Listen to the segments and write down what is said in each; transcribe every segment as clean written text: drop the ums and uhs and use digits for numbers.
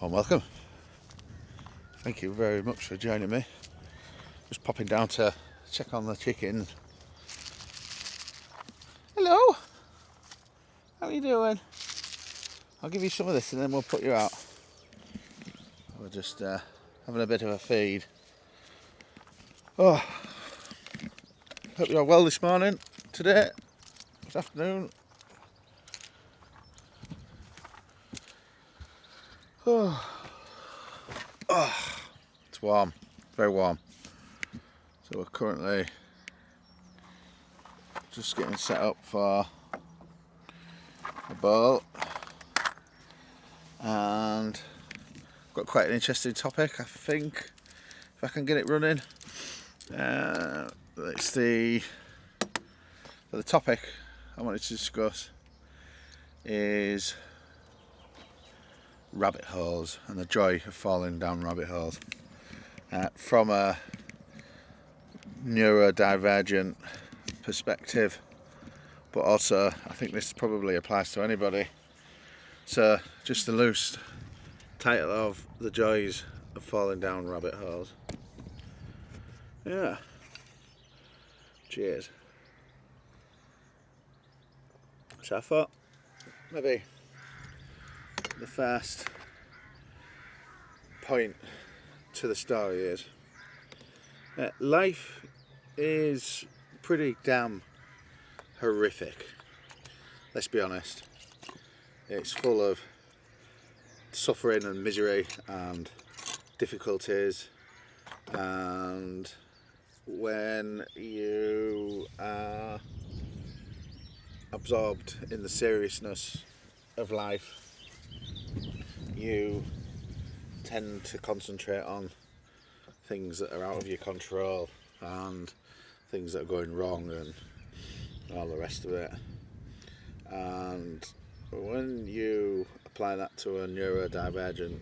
Well, welcome. Thank you very much for joining me. Just popping down to check on the chickens. Hello, how are you doing? I'll give you some of this and then we'll put you out. We're just having a bit of a feed. Oh, hope you're well this morning, today, this afternoon. Oh, it's warm, very warm. So we're currently just getting set up for a bowl, and got quite an interesting topic, I think, if I can get it running. It's the topic I wanted to discuss is rabbit holes and the joy of falling down rabbit holes from a neurodivergent perspective, but also I think this probably applies to anybody. So just the loose title of the joys of falling down rabbit holes. Yeah. Cheers. So I thought maybe the first point to the story is life is pretty damn horrific. Let's be honest. It's full of suffering and misery and difficulties, and when you are absorbed in the seriousness of life, you tend to concentrate on things that are out of your control and things that are going wrong and all the rest of it. And when you apply that to a neurodivergent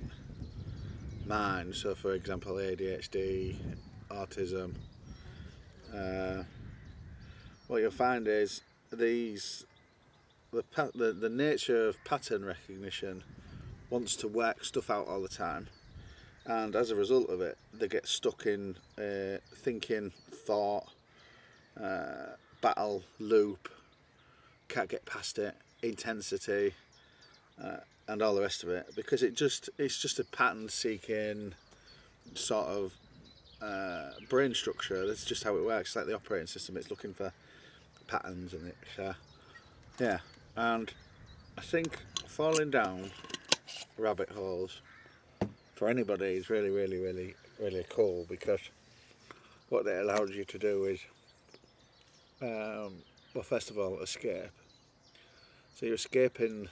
mind, so for example ADHD, Autism, what you'll find is the nature of pattern recognition wants to work stuff out all the time, and as a result of it they get stuck in thinking, thought, battle loop, can't get past it, intensity, and all the rest of it, because it's just a pattern seeking sort of brain structure. That's just how it works. It's like the operating system, it's looking for patterns, and it's yeah. And I think falling down rabbit holes for anybody is really, really, really, really cool, because what it allows you to do is well, first of all, escape. So you're escaping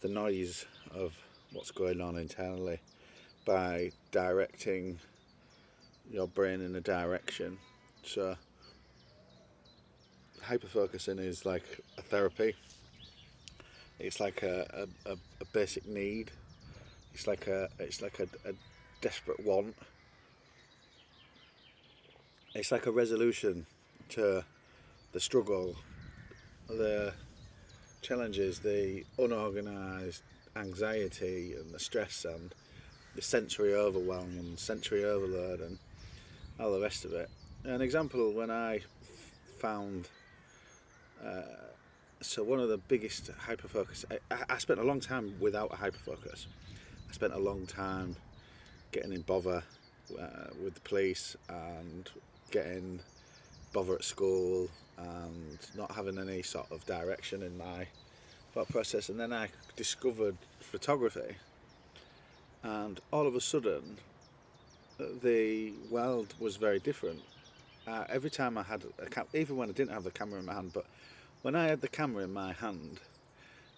the noise of what's going on internally by directing your brain in a direction. So hyperfocusing is like a therapy. It's like a basic need. It's like a desperate want. It's like a resolution to the struggle, the challenges, the unorganised anxiety and the stress and the sensory overwhelm and sensory overload and all the rest of it. An example, when I found so one of the biggest hyperfocus, I spent a long time without a hyperfocus. I spent a long time getting in bother with the police and getting bother at school and not having any sort of direction in my thought process. And then I discovered photography, and all of a sudden the world was very different. Every time I had even when I didn't have the camera in my hand, but when I had the camera in my hand,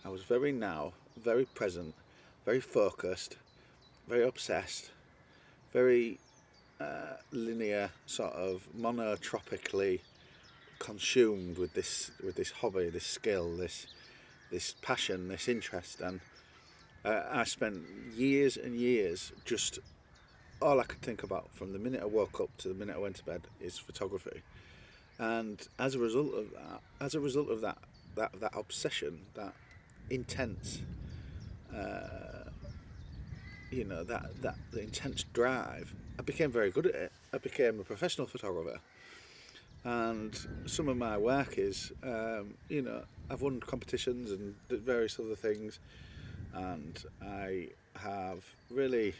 I was very present, very focused, very obsessed, very linear, sort of monotropically consumed with this hobby, this skill, this passion, this interest. And I spent years and years just, all I could think about from the minute I woke up to the minute I went to bed is photography. And as a result of that obsession, that intense that the intense drive, I became very good at it. I became a professional photographer, and some of my work is, I've won competitions and various other things, and I have really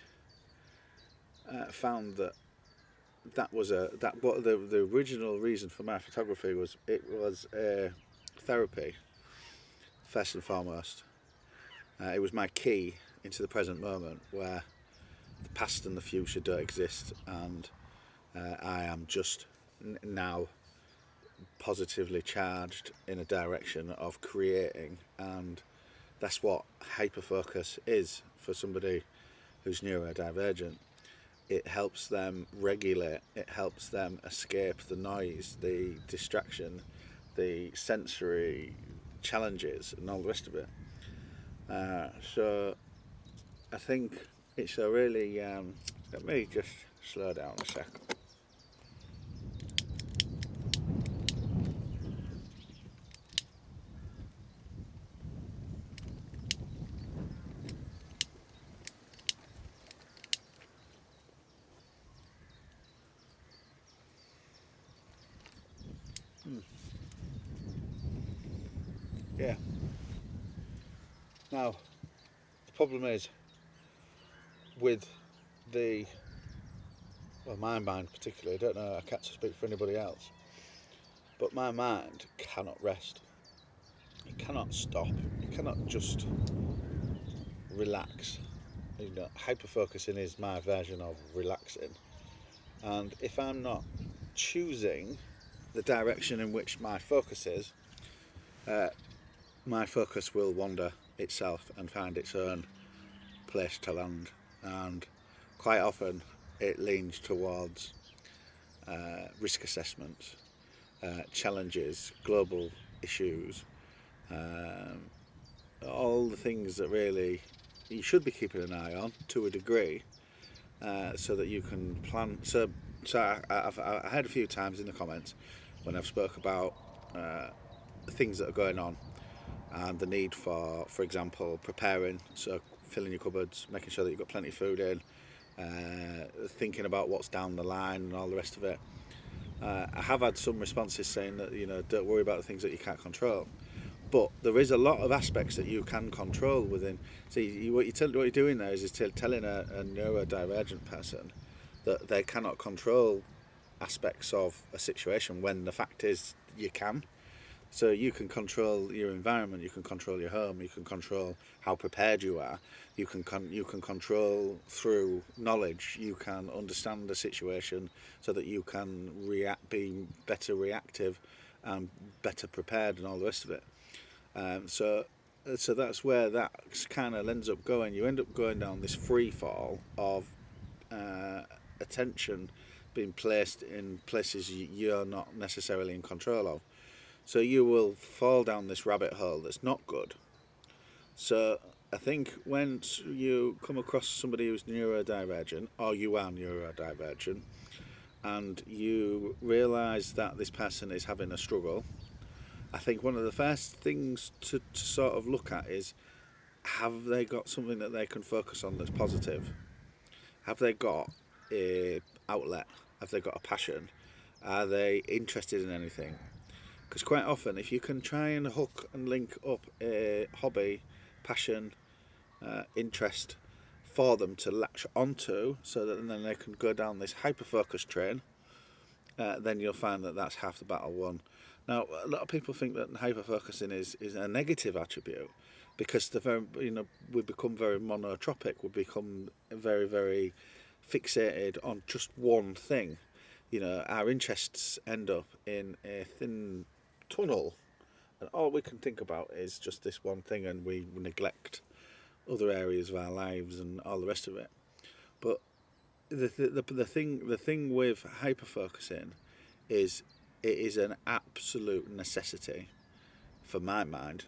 found that was what the original reason for my photography was. It was therapy first and foremost. It was my key into the present moment, where the past and the future don't exist, and I am just now positively charged in a direction of creating, and that's what hyperfocus is for somebody who's neurodivergent. It helps them regulate, it helps them escape the noise, the distraction, the sensory challenges, and all the rest of it. So I think it's a really, let me just slow down a sec. Yeah. Now, the problem is with my mind particularly, I don't know, I can't speak for anybody else, but my mind cannot rest. It cannot stop. It cannot just relax. Hyperfocusing is my version of relaxing. And if I'm not choosing the direction in which my focus is, my focus will wander itself and find its own place to land. And quite often it leans towards risk assessments, challenges, global issues, all the things that really you should be keeping an eye on to a degree, so that you can plan. So I've heard a few times in the comments when I've spoke about things that are going on and the need for example, preparing. So filling your cupboards, making sure that you've got plenty of food in, thinking about what's down the line and all the rest of it. I have had some responses saying that don't worry about the things that you can't control. But there is a lot of aspects that you can control within. See, what you're doing there is telling a neurodivergent person that they cannot control aspects of a situation when the fact is you can. So you can control your environment, you can control your home, you can control how prepared you are, you can control through knowledge, you can understand the situation so that you can be better reactive and better prepared and all the rest of it. So that's where that kind of ends up going. You end up going down this free fall of attention being placed in places you're not necessarily in control of. So you will fall down this rabbit hole that's not good. So I think when you come across somebody who's neurodivergent, or you are neurodivergent, and you realise that this person is having a struggle, I think one of the first things to sort of look at is, have they got something that they can focus on that's positive? Have they got a outlet? Have they got a passion? Are they interested in anything? Because quite often, if you can try and hook and link up a hobby, passion, interest for them to latch onto, so that then they can go down this hyper-focus train, then you'll find that that's half the battle won. Now, a lot of people think that hyper-focusing is a negative attribute, because we become very monotropic, we become very, very fixated on just one thing. Our interests end up in a thin tunnel, and all we can think about is just this one thing, and we neglect other areas of our lives and all the rest of it. But the thing with hyperfocusing is it is an absolute necessity for my mind.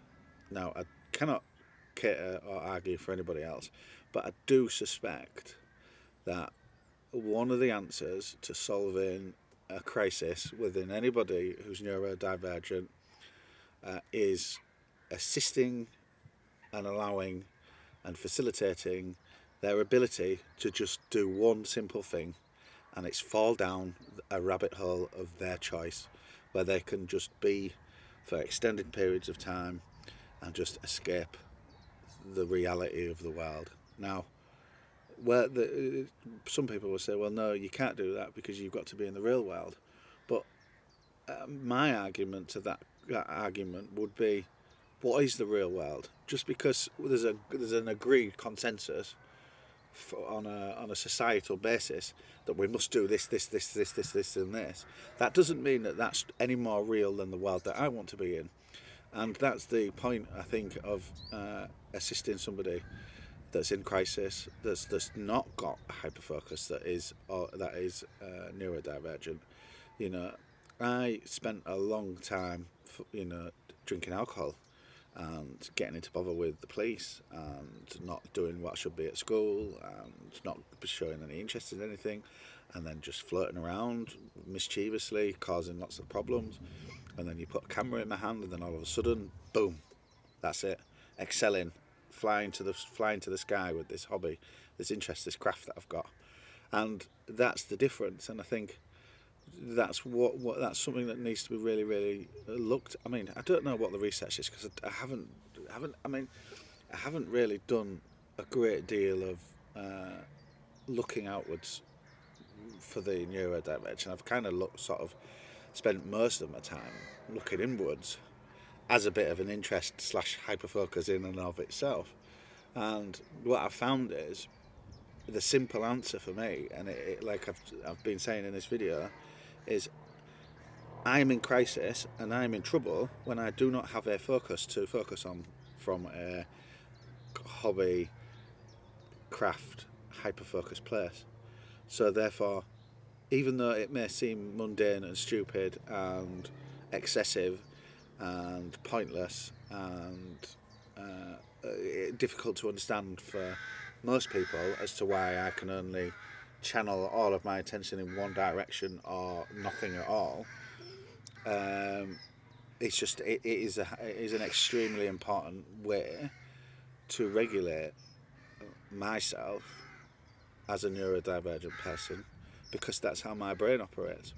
Now, I cannot cater or argue for anybody else, but I do suspect that one of the answers to solving a crisis within anybody who's neurodivergent is assisting and allowing and facilitating their ability to just do one simple thing, and it's fall down a rabbit hole of their choice, where they can just be for extended periods of time and just escape the reality of the world. Now, some people will say, well, no, you can't do that because you've got to be in the real world. But my argument to that argument would be, what is the real world? Just because there's an agreed consensus on a societal basis that we must do this, and this, that doesn't mean that that's any more real than the world that I want to be in. And that's the point, I think, of assisting somebody that's in crisis, that's not got a hyperfocus, that is neurodivergent. You know, I spent a long time, drinking alcohol and getting into bother with the police and not doing what I should be at school and not showing any interest in anything, and then just floating around mischievously, causing lots of problems. And then you put a camera in my hand, and then all of a sudden, boom, that's it. Excelling, flying to the sky with this hobby, this interest, this craft that I've got, and that's the difference. And I think that's that's something that needs to be really, really looked. I mean, I don't know what the research is because I haven't really done a great deal of looking outwards for the neurodivergent. I've kind of spent most of my time looking inwards as a bit of an interest / hyperfocus in and of itself. And what I found is the simple answer for me, and it like I've been saying in this video, is I'm in crisis and I'm in trouble when I do not have a focus to focus on from a hobby, craft, hyperfocus place. So therefore, even though it may seem mundane and stupid and excessive and pointless and difficult to understand for most people as to why I can only channel all of my attention in one direction or nothing at all, it is an extremely important way to regulate myself as a neurodivergent person, because that's how my brain operates.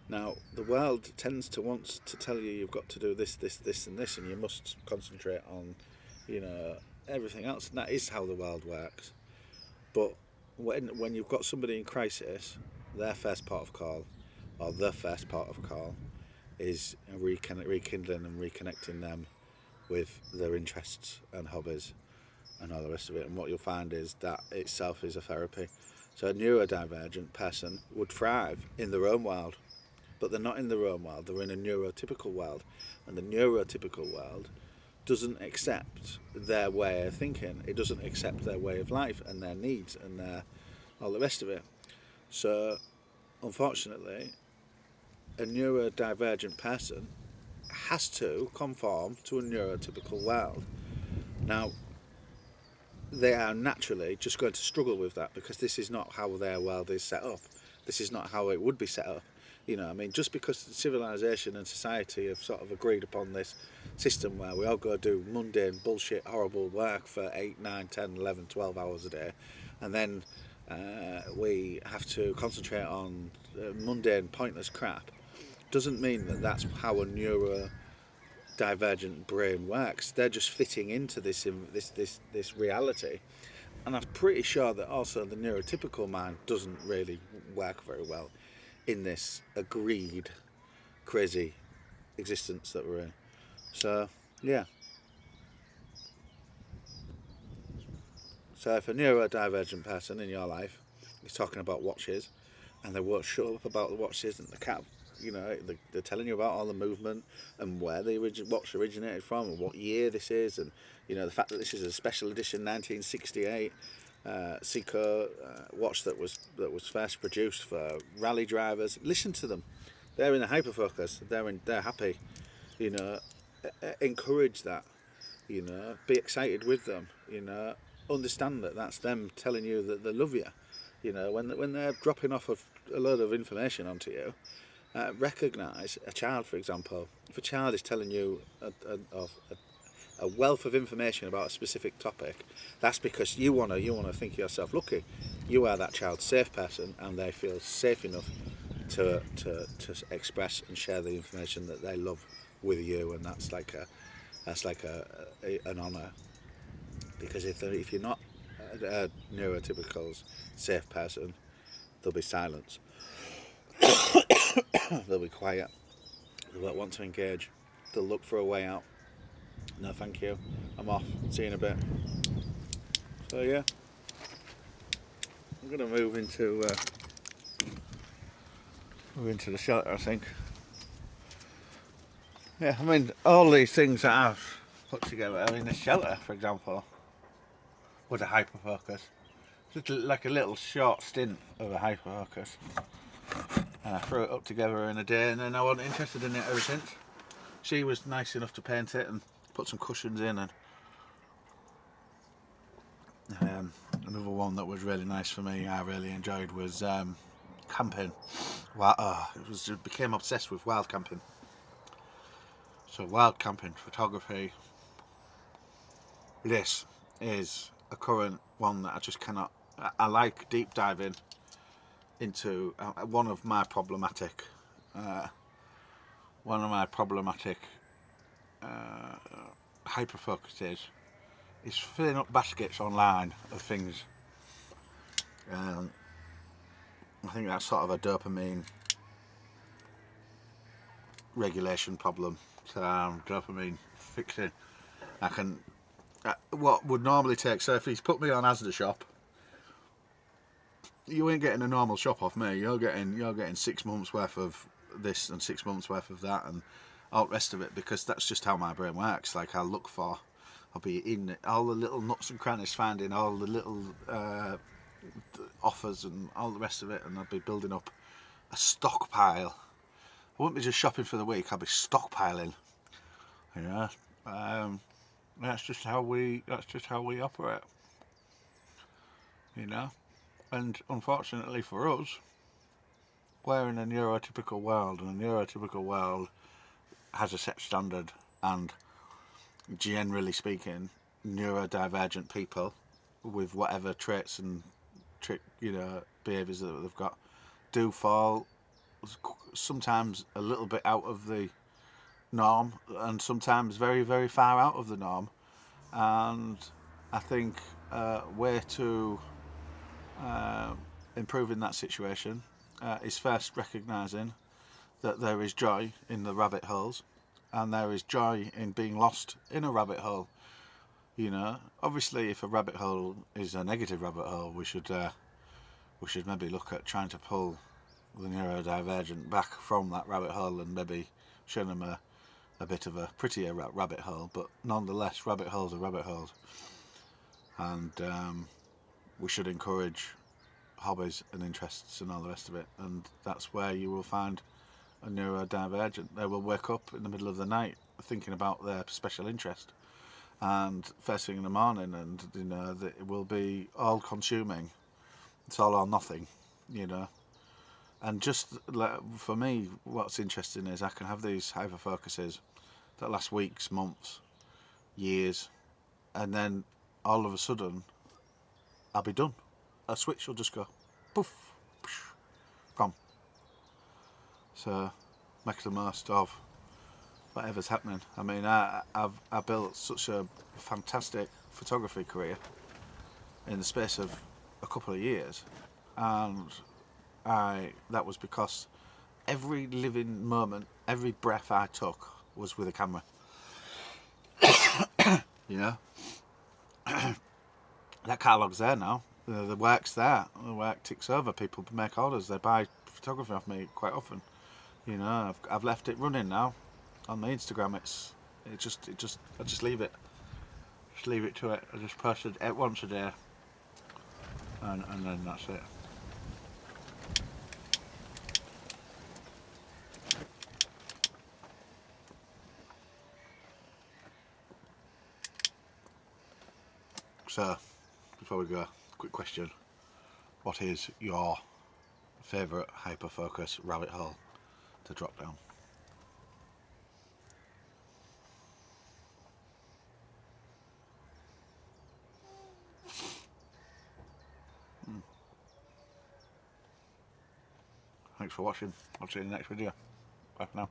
Now, the world tends to want to tell you you've got to do this, and this, and you must concentrate on, everything else. And that is how the world works. But when you've got somebody in crisis, their first port of call, or the first port of call, is rekindling and reconnecting them with their interests and hobbies and all the rest of it. And what you'll find is that itself is a therapy. So a neurodivergent person would thrive in their own world, but they're not in their own world, they're in a neurotypical world. And the neurotypical world doesn't accept their way of thinking, it doesn't accept their way of life and their needs and all the rest of it. So, unfortunately, a neurodivergent person has to conform to a neurotypical world. Now, they are naturally just going to struggle with that because this is not how their world is set up. This is not how it would be set up. Just because civilization and society have sort of agreed upon this system where we all go do mundane, bullshit, horrible work for 8, 9, 10, 11, 12 hours a day, and then we have to concentrate on mundane, pointless crap, doesn't mean that that's how a neurodivergent brain works. They're just fitting into this reality. And I'm pretty sure that also the neurotypical mind doesn't really work very well in this agreed crazy existence that we're in. So yeah, so if a neurodivergent person in your life is talking about watches and they won't shut up about the watches, and the cat, they're telling you about all the movement and where the watch originated from and what year this is, and the fact that this is a special edition 1968 Seiko watch that was first produced for rally drivers. Listen to them; they're in a hyperfocus. They're happy. Encourage that. Be excited with them. Understand that that's them telling you that they love you. When they're dropping off a load of information onto you. Recognise a child, for example. If a child is telling you a wealth of information about a specific topic, that's because you wanna think of yourself, lucky, you are that child's safe person, and they feel safe enough to express and share the information that they love with you, and that's like an honour. Because if you're not a neurotypical's safe person, there'll be silence. They'll be quiet. They won't want to engage. They'll look for a way out. No, thank you. I'm off. See you in a bit. So yeah, I'm gonna move into the shelter, I think. Yeah, I mean, all these things that I've put together in the shelter, for example, was a hyperfocus. Just like a little short stint of a hyperfocus. And I threw it up together in a day, and then I wasn't interested in it ever since. She was nice enough to paint it and put some cushions in, and another one that was really nice for me, I really enjoyed, was camping. Became obsessed with wild camping. So wild camping photography. This is a current one that I just cannot. I like deep diving into one of my problematic hyperfocuses is filling up baskets online of things. I think that's sort of a dopamine regulation problem. So dopamine fixing. I can. What would normally take. So if he's put me on Asda shop, you ain't getting a normal shop off me. You're getting 6 months worth of this and 6 months worth of that and all the rest of it, because that's just how my brain works. Like I'll be in all the little nooks and crannies, finding all the little offers and all the rest of it, and I'll be building up a stockpile. I wouldn't be just shopping for the week. I'll be stockpiling. You know, that's just how we operate. You know, and unfortunately for us, we're in a neurotypical world, and a neurotypical world has a set standard, and generally speaking, neurodivergent people with whatever traits and behaviours that they've got do fall sometimes a little bit out of the norm, and sometimes very, very far out of the norm. And I think way to improving that situation is first recognising that there is joy in the rabbit holes, and there is joy in being lost in a rabbit hole. You know, obviously, if a rabbit hole is a negative rabbit hole, we should maybe look at trying to pull the neurodivergent back from that rabbit hole and maybe show them a bit of a prettier rabbit hole. But nonetheless, rabbit holes are rabbit holes, and we should encourage hobbies and interests and all the rest of it. And that's where you will find a neurodivergent. They will wake up in the middle of the night thinking about their special interest, and first thing in the morning, and it will be all consuming. It's all or nothing, you know. And just for me, what's interesting is I can have these hyperfocuses that last weeks, months, years, and then all of a sudden I'll be done. A switch will just go poof, poof, gone. So make the most of whatever's happening. I mean, I built such a fantastic photography career in the space of a couple of years, and that was because every living moment, every breath I took was with a camera. You know, that catalogue's there now. The work's there. The work ticks over. People make orders. They buy photography off me quite often. You know, I've left it running now on my Instagram. I just leave it. Just leave it to it. I just post it once a day, and then that's it. So, before we go, quick question. What is your favourite hyperfocus rabbit hole to drop down? Thanks for watching. I'll see you in the next video. Bye for now.